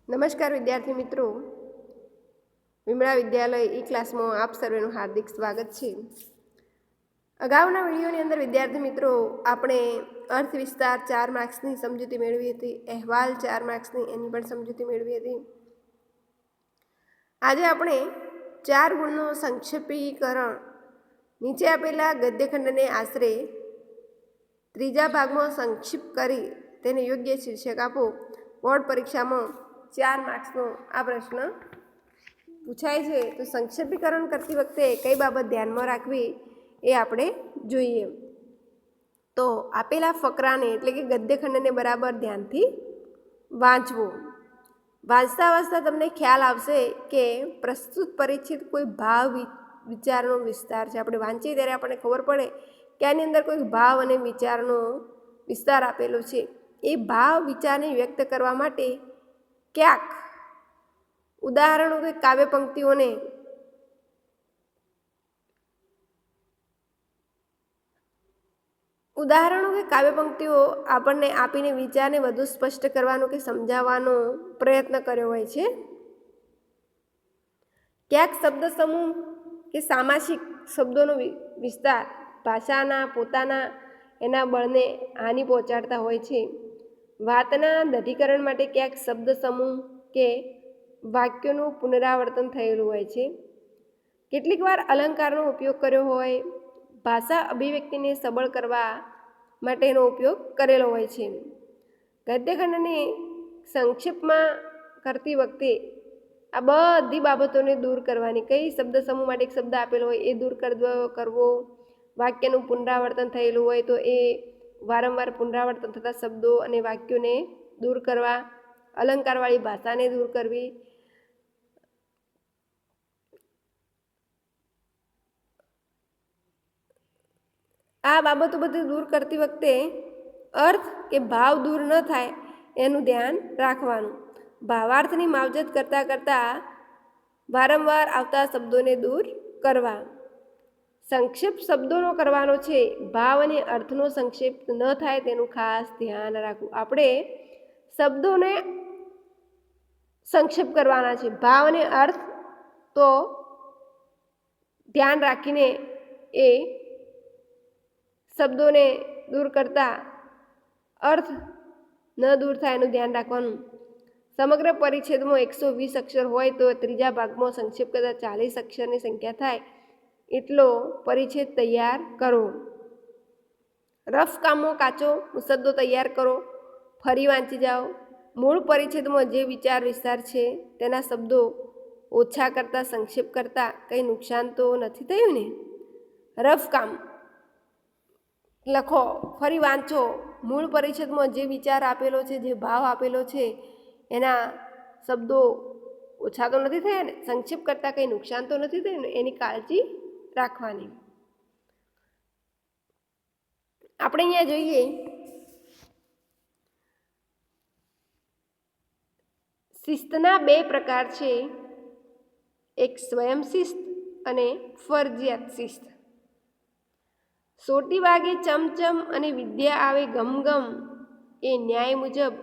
નમસ્કાર વિદ્યાર્થી મિત્રો, વિમળા વિદ્યાલય ઈ ક્લાસમાં આપ સર્વેનું હાર્દિક સ્વાગત છે. અગાઉના વિડીયોની અંદર વિદ્યાર્થી મિત્રો આપણે અર્થ વિસ્તાર 4 માર્ક્સની સમજૂતી મેળવી હતી, અહેવાલ 4 માર્ક્સની એની પણ સમજૂતી મેળવી હતી. આજે આપણે 4 ગુણનું સંક્ષેપીકરણ નીચે આપેલા ગદ્યખંડને આશરે ત્રીજા ભાગમાં સંક્ષિપ્ત કરી તેને યોગ્ય શીર્ષક આપો. બોર્ડ પરીક્ષામાં 4 માર્ક્સનો આ પ્રશ્ન પૂછાય છે. તો સંક્ષેપીકરણ કરતી વખતે કઈ બાબત ધ્યાનમાં રાખવી એ આપણે જોઈએ. તો આપેલા ફકરાને એટલે કે ગદ્યખંડને બરાબર ધ્યાનથી વાંચવું. વાંચતા વાંચતા તમને ખ્યાલ આવશે કે પ્રસ્તુત પરિચિત કોઈ ભાવ વિચારનો વિસ્તાર છે. આપણે વાંચીએ ત્યારે આપણને ખબર પડે કે આની અંદર કોઈ ભાવ અને વિચારનો વિસ્તાર આપેલો છે. એ ભાવ વિચારને વ્યક્ત કરવા માટે ક્યાંક ઉદાહરણો કે કાવ્ય પંક્તિઓને આપણને આપીને વિચારને વધુ સ્પષ્ટ કરવાનો કે સમજાવવાનો પ્રયત્ન કર્યો હોય છે. ક્યાંક શબ્દ સમૂહ કે સામાસિક શબ્દોનો વિસ્તાર ભાષાના પોતાના એના બળને હાનિ પહોંચાડતા હોય છે. વાતના દઢીકરણ માટે ક્યાંક શબ્દ સમૂહ કે વાક્યોનું પુનરાવર્તન થયેલું હોય છે. કેટલીક વાર અલંકારનો ઉપયોગ કર્યો હોય, ભાષા અભિવ્યક્તિને સબળ કરવા માટેનો ઉપયોગ કરેલો હોય છે. ગદ્યખંડને સંક્ષેપમાં કરતી વખતે આ બધી બાબતોને દૂર કરવાની. કઈ શબ્દ સમૂહ માટે એક શબ્દ આપેલો હોય એ દૂર કરવો, વાક્યનું પુનરાવર્તન થયેલું હોય તો એ વારંવાર પુનરાવર્તન થતા શબ્દો અને વાક્યોને દૂર કરવા, અલંકારવાળી ભાષાને દૂર કરવી, આ બાબતો બધી દૂર કરતી વખતે અર્થ કે ભાવ દૂર ન થાય એનું ધ્યાન રાખવાનું. ભાવાર્થની માવજત કરતાં વારંવાર આવતા શબ્દોને દૂર કરવા. સંક્ષેપ શબ્દોનો કરવાનો છે, ભાવ અને અર્થનો સંક્ષેપ ન થાય તેનું ખાસ ધ્યાન રાખવું. આપણે શબ્દોને સંક્ષેપ કરવાના છે, ભાવ અને અર્થ તો ધ્યાન રાખીને એ શબ્દોને દૂર કરતા અર્થ ન દૂર થાય એનું ધ્યાન રાખવાનું. સમગ્ર પરિચ્છેદમાં 120 અક્ષર હોય તો ત્રીજા ભાગમાં સંક્ષેપ કરતાં 40 અક્ષરની સંખ્યા થાય એટલો પરિચ્છેદ તૈયાર કરો. રફ કામો કાચો મુસદ્દો તૈયાર કરો, ફરી વાંચી જાઓ. મૂળ પરિચ્છેદમાં જે વિચાર વિસ્તાર છે તેના શબ્દો ઓછા કરતાં સંક્ષેપ કરતાં કંઈ નુકસાન તો નથી થયું ને. રફ કામ લખો, ફરી વાંચો. મૂળ પરિચ્છેદમાં જે વિચાર આપેલો છે, જે ભાવ આપેલો છે એના શબ્દો ઓછા તો નથી થયા ને, સંક્ષેપ કરતાં કંઈ નુકસાન તો નથી થયું ને, એની કાળજી રાખવાની. આપણે અહીંયા જોઈએ શિસ્તના 2 પ્રકાર છે, એક સ્વયં શિસ્ત અને ફરજિયાત શિસ્ત. સોટી વાગે ચમચમ અને વિદ્યા આવે ગમગમ એ ન્યાય મુજબ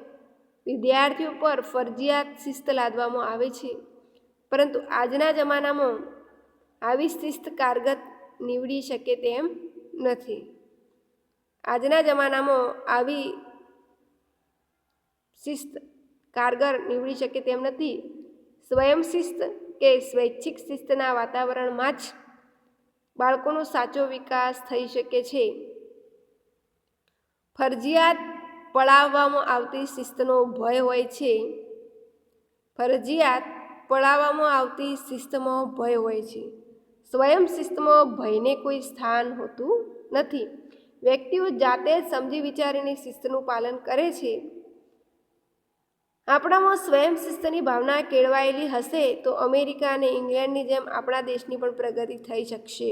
વિદ્યાર્થીઓ પર ફરજિયાત શિસ્ત લાદવામાં આવે છે. પરંતુ આજના જમાનામાં આવી શિસ્ત કારગર નીવડી શકે તેમ નથી. આજના જમાનામાં આવી શિસ્ત કારગર નીવડી શકે તેમ નથી. સ્વયં શિસ્ત કે સ્વૈચ્છિક શિસ્તના વાતાવરણમાં જ બાળકોનો સાચો વિકાસ થઈ શકે છે. ફરજિયાત પડાવવામાં આવતી શિસ્તનો ભય હોય છે. સ્વયં શિસ્તમાં ભયને કોઈ સ્થાન હોતું નથી. વ્યક્તિઓ જાતે જ સમજી વિચારીને શિસ્તનું પાલન કરે છે. આપણામાં સ્વયં શિસ્તની ભાવના કેળવાયેલી હશે તો અમેરિકા અને ઇંગ્લેન્ડની જેમ આપણા દેશની પણ પ્રગતિ થઈ શકશે.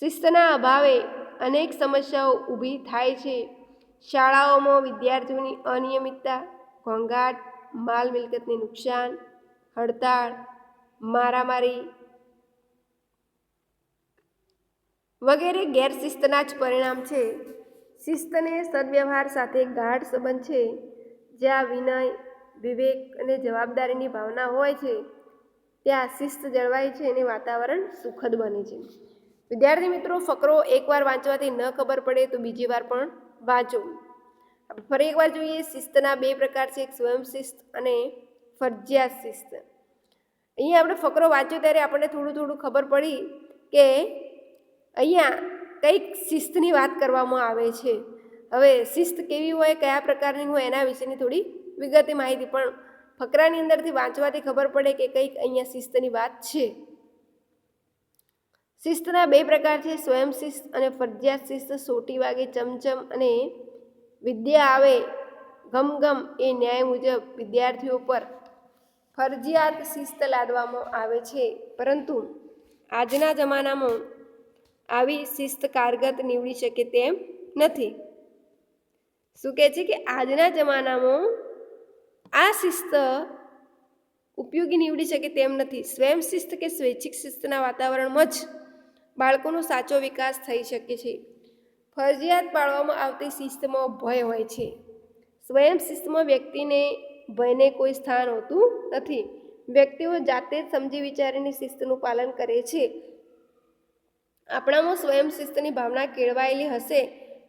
શિસ્તના અભાવે અનેક સમસ્યાઓ ઊભી થાય છે. શાળાઓમાં વિદ્યાર્થીઓની અનિયમિતતા, ઘોંઘાટ, માલ મિલકતને નુકસાન, હડતાળ, મારામારી વગેરે ગેરશિસ્તના જ પરિણામ છે. શિસ્તને સદવ્યવહાર સાથે ગાઢ સંબંધ છે. જ્યાં વિનય, વિવેક અને જવાબદારીની ભાવના હોય છે ત્યાં શિસ્ત જળવાય છે અને વાતાવરણ સુખદ બને છે. વિદ્યાર્થી મિત્રો, ફકરો એકવાર વાંચવાથી ન ખબર પડે તો બીજી વાર પણ વાંચો. આપણે ફરી એકવાર જોઈએ. શિસ્તના બે પ્રકાર છે, એક સ્વયં શિસ્ત અને ફરજિયાત શિસ્ત. અહીંયા આપણે ફકરો વાંચ્યો ત્યારે આપણને થોડું ખબર પડી કે અહીંયા કંઈક શિસ્તની વાત કરવામાં આવે છે. હવે શિસ્ત કેવી હોય, કયા પ્રકારની હોય, એના વિશેની થોડી વિગતે માહિતી પણ ફકરાની અંદરથી વાંચવાથી ખબર પડે કે કંઈક અહીંયા શિસ્તની વાત છે. શિસ્તના બે પ્રકાર છે, સ્વયં શિસ્ત અને ફરજિયાત શિસ્ત. સોટી વાગે ચમચમ અને વિદ્યા આવે ગમગમ એ ન્યાય મુજબ વિદ્યાર્થીઓ પર ફરજિયાત શિસ્ત લાદવામાં આવે છે, પરંતુ આજના જમાનામાં આવી શિસ્ત કારગત નીવડી શકે તેમ નથી. શું કહે છે કે આજના જમાનામાં આ શિસ્ત ઉપયોગી નીવડી શકે તેમ નથી. સ્વયં શિસ્ત કે સ્વૈચ્છિક શિસ્તના વાતાવરણમાં જ બાળકોનો સાચો વિકાસ થઈ શકે છે. ફરજિયાત પાડવામાં આવતી શિસ્તમાં ભય હોય છે. સ્વયં શિસ્તમાં વ્યક્તિને ભયને કોઈ સ્થાન હોતું નથી. વ્યક્તિઓ જાતે જ સમજી વિચારીને શિસ્તનું પાલન કરે છે. આપણામાં સ્વયં શિસ્તની ભાવના કેળવાયેલી હશે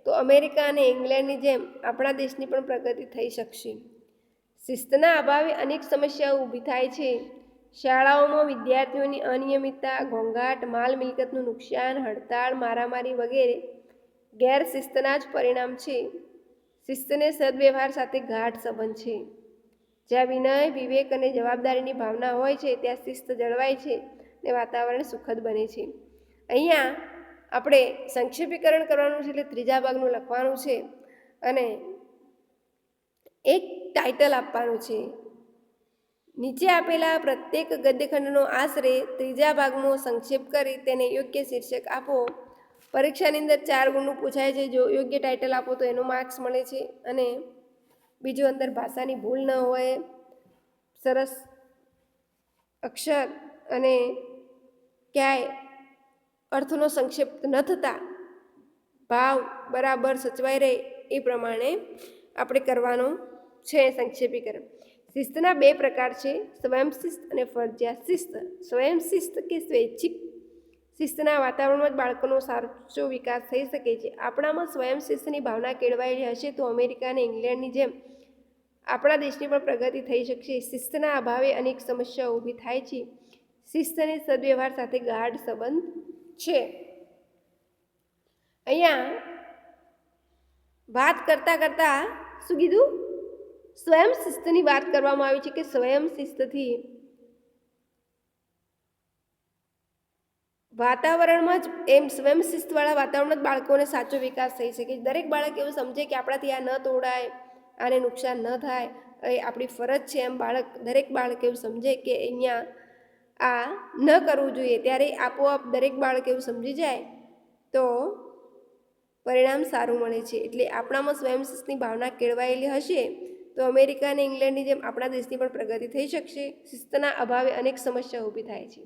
તો અમેરિકા અને ઇંગ્લેન્ડની જેમ આપણા દેશની પણ પ્રગતિ થઈ શકશે. શિસ્તના અભાવે અનેક સમસ્યાઓ ઊભી થાય છે. શાળાઓમાં વિદ્યાર્થીઓની અનિયમિતતા, ઘોંઘાટ, માલ મિલકતનું નુકસાન, હડતાળ, મારામારી વગેરે ગેરશિસ્તના જ પરિણામ છે. શિસ્તને સદવ્યવહાર સાથે ગાઢ સંબંધ છે. જ્યાં વિનય, વિવેક અને જવાબદારીની ભાવના હોય છે ત્યાં શિસ્ત જળવાય છે અને વાતાવરણ સુખદ બને છે. અહીંયા આપણે સંક્ષેપીકરણ કરવાનું છે, એટલે ત્રીજા ભાગનું લખવાનું છે અને એક ટાઇટલ આપવાનું છે. નીચે આપેલા પ્રત્યેક ગદ્યખંડનો આશરે ત્રીજા ભાગમાં સંક્ષેપ કરી તેને યોગ્ય શીર્ષક આપો. પરીક્ષાની અંદર 4 ગુણનું પૂછાય છે. જો યોગ્ય ટાઇટલ આપો તો એનો માર્ક્સ મળે છે અને બીજું અંદર ભાષાની ભૂલ ન હોય, સરસ અક્ષર અને ક્યાંય અર્થનો સંક્ષેપ ન થતા ભાવ બરાબર સચવાઈ રહે એ પ્રમાણે આપણે કરવાનું છે સંક્ષેપીકરણ. શિસ્તના બે પ્રકાર છે, સ્વયં શિસ્ત અને ફરજિયાત શિસ્ત. સ્વયં શિસ્ત કે સ્વૈચ્છિક શિસ્તના વાતાવરણમાં જ બાળકોનો સાચો વિકાસ થઈ શકે છે. આપણામાં સ્વયં શિસ્તની ભાવના કેળવાયેલી હશે તો અમેરિકા અને ઇંગ્લેન્ડની જેમ આપણા દેશની પણ પ્રગતિ થઈ શકશે. શિસ્તના અભાવે અનેક સમસ્યાઓ ઊભી થાય છે. શિસ્ત અને સદવ્યવહાર સાથે ગાઢ સંબંધ છે. અહીંયા વાત કરતા શું કીધું? સ્વયં શિસ્તની વાત કરવામાં આવી છે કે સ્વયં શિસ્તથી વાતાવરણમાં જ સ્વયં શિસ્તવાળા વાતાવરણમાં જ બાળકોને સાચો વિકાસ થઈ શકે. દરેક બાળક એવું સમજે કે આપણાથી આ ન તોડાય, આને નુકસાન ન થાય, એ આપણી ફરજ છે, એમ દરેક બાળક એવું સમજે કે અહીંયા આ ન કરવું જોઈએ. ત્યારે આપોઆપ દરેક બાળક એવું સમજી જાય તો પરિણામ સારું મળે છે. એટલે આપણામાં સ્વયં શિસ્તની ભાવના કેળવાયેલી હશે તો અમેરિકા અને ઇંગ્લેન્ડની જેમ આપણા દેશની પણ પ્રગતિ થઈ શકશે. શિસ્તના અભાવે અનેક સમસ્યાઓ ઊભી થાય છે.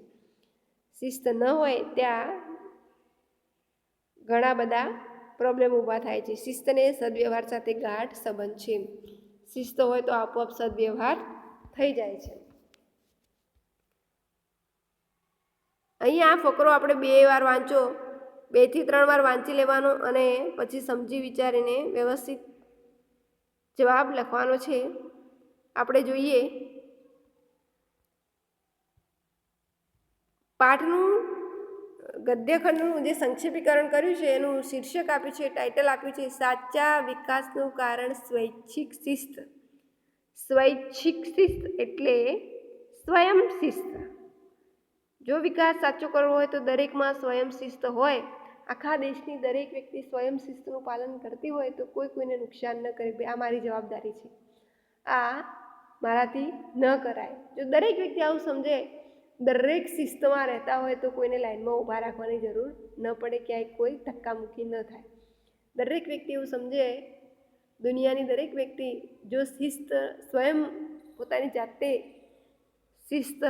શિસ્ત ન હોય ત્યાં ઘણા બધા પ્રોબ્લેમ ઊભા થાય છે. શિસ્તને સદવ્યવહાર સાથે ગાઢ સંબંધ છે. શિસ્ત હોય તો આપોઆપ સદવ્યવહાર થઈ જાય છે. અહીંયા આ ફકરો આપણે 2 વાર વાંચો, 2 થી 3 વાર વાંચી લેવાનો અને પછી સમજી વિચારીને વ્યવસ્થિત જવાબ લખવાનો છે. આપણે જોઈએ પાઠનું ગદ્યખંડનું જે સંક્ષેપીકરણ કર્યું છે એનું શીર્ષક આપ્યું છે, ટાઇટલ આપ્યું છે, સાચા વિકાસનું કારણ સ્વૈચ્છિક શિસ્ત. સ્વૈચ્છિક શિસ્ત એટલે સ્વયં શિસ્ત. જો વિકાસ સાચો કરવો હોય તો દરેકમાં સ્વયં શિસ્ત હોય. આખા દેશની દરેક વ્યક્તિ સ્વયં શિસ્તનું પાલન કરતી હોય તો કોઈને નુકસાન ન કરે. આ મારી જવાબદારી છે, આ મારાથી ન કરાય. જો દરેક વ્યક્તિ આવું સમજે, દરેક શિસ્તમાં રહેતા હોય તો કોઈને લાઈનમાં ઊભા રાખવાની જરૂર ન પડે, ક્યાંય કોઈ ધક્કામુક્કી ન થાય. દરેક વ્યક્તિ એવું સમજે, દુનિયાની દરેક વ્યક્તિ જો શિસ્ત સ્વયં પોતાની જાતે શિસ્ત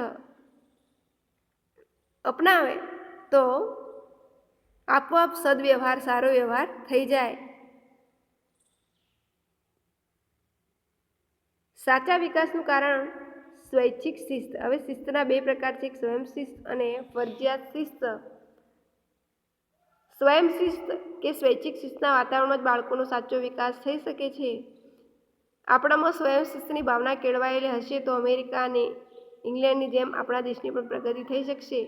અપનાવે તો આપોઆપ સદવ્યવહાર, સારો વ્યવહાર થઈ જાય. સાચા વિકાસનું કારણ સ્વૈચ્છિક શિસ્ત. હવે શિસ્તના બે પ્રકાર છે, સ્વયં શિસ્ત અને ફરજિયાત શિસ્ત. સ્વયં શિસ્ત કે સ્વૈચ્છિક શિસ્તના વાતાવરણમાં જ બાળકોનો સાચો વિકાસ થઈ શકે છે. આપણામાં સ્વયં શિસ્તની ભાવના કેળવાયેલી હશે તો અમેરિકા અને ઇંગ્લેન્ડની જેમ આપણા દેશની પણ પ્રગતિ થઈ શકશે.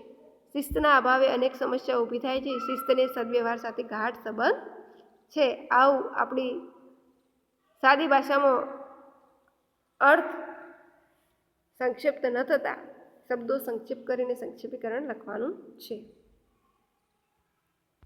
શિસ્તના અભાવે અનેક સમસ્યાઓ ઊભી થાય છે. શિસ્તને સદવ્યવહાર સાથે ગાઢ સંબંધ છે. આવું આપણી સાદી ભાષામાં અર્થ સંક્ષિપ્ત ન થતા શબ્દો સંક્ષિપ્ત કરીને સંક્ષિપ્તીકરણ લખવાનું છે.